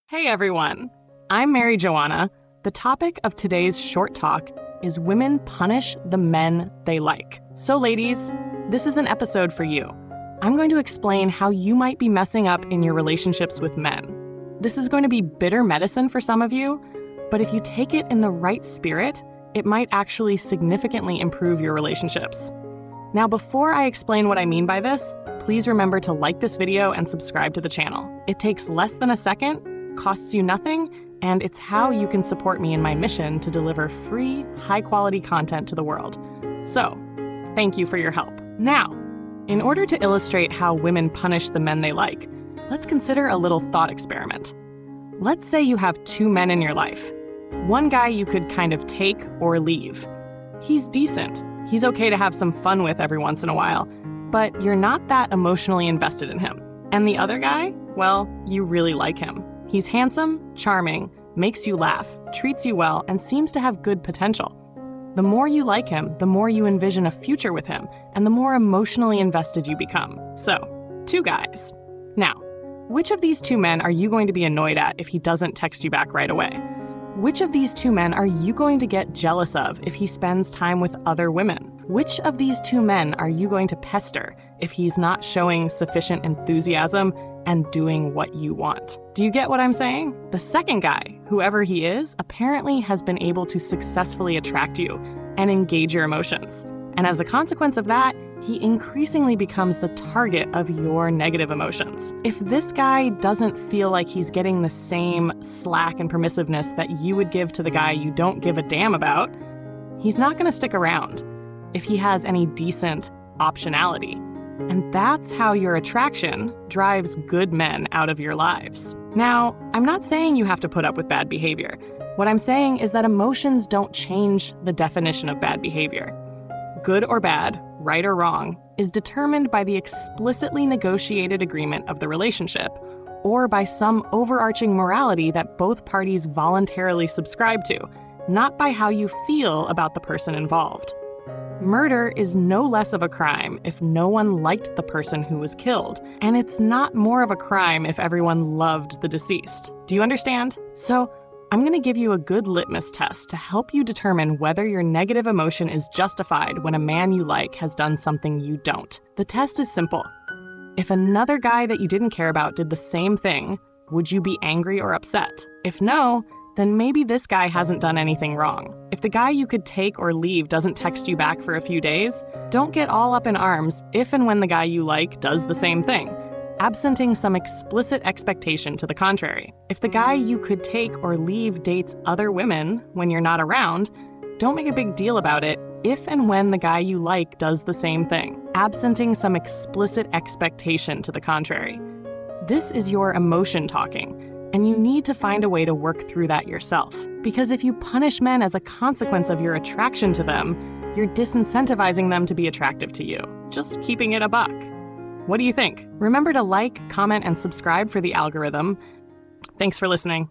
Hey everyone, I'm Mary Joanna. The topic of today's short talk is women punish the men they like. So ladies, this is an episode for you. I'm going to explain how you might be messing up in your relationships with men. This is going to be bitter medicine for some of you, but if you take it in the right spirit, it might actually significantly improve your relationships. Now, before I explain what I mean by this, please remember to like this video and subscribe to the channel. It takes less than a second, costs you nothing, and it's how you can support me in my mission to deliver free, high-quality content to the world. So, thank you for your help. Now, in order to illustrate how women punish the men they like, let's consider a little thought experiment. Let's say you have two men in your life. One guy you could kind of take or leave. He's decent. He's okay to have some fun with every once in a while, but you're not that emotionally invested in him. And the other guy, well, you really like him. He's handsome, charming, makes you laugh, treats you well, and seems to have good potential. The more you like him, the more you envision a future with him, and the more emotionally invested you become. So, two guys. Now, which of these two men are you going to be annoyed at if he doesn't text you back right away? Which of these two men are you going to get jealous of if he spends time with other women? Which of these two men are you going to pester if he's not showing sufficient enthusiasm and doing what you want? Do you get what I'm saying? The second guy, whoever he is, apparently has been able to successfully attract you and engage your emotions. And as a consequence of that, he increasingly becomes the target of your negative emotions. If this guy doesn't feel like he's getting the same slack and permissiveness that you would give to the guy you don't give a damn about, he's not going to stick around if he has any decent optionality. And that's how your attraction drives good men out of your lives. Now, I'm not saying you have to put up with bad behavior. What I'm saying is that emotions don't change the definition of bad behavior. Good or bad, right or wrong, is determined by the explicitly negotiated agreement of the relationship, or by some overarching morality that both parties voluntarily subscribe to, not by how you feel about the person involved. Murder is no less of a crime if no one liked the person who was killed, and it's not more of a crime if everyone loved the deceased. Do you understand? So, I'm going to give you a good litmus test to help you determine whether your negative emotion is justified when a man you like has done something you don't. The test is simple. If another guy that you didn't care about did the same thing, would you be angry or upset? If no, then maybe this guy hasn't done anything wrong. If the guy you could take or leave doesn't text you back for a few days, don't get all up in arms if and when the guy you like does the same thing, absenting some explicit expectation to the contrary. If the guy you could take or leave dates other women when you're not around, don't make a big deal about it if and when the guy you like does the same thing, absenting some explicit expectation to the contrary. This is your emotion talking, and you need to find a way to work through that yourself. Because if you punish men as a consequence of your attraction to them, you're disincentivizing them to be attractive to you. Just keeping it a buck. What do you think? Remember to like, comment, and subscribe for the algorithm. Thanks for listening.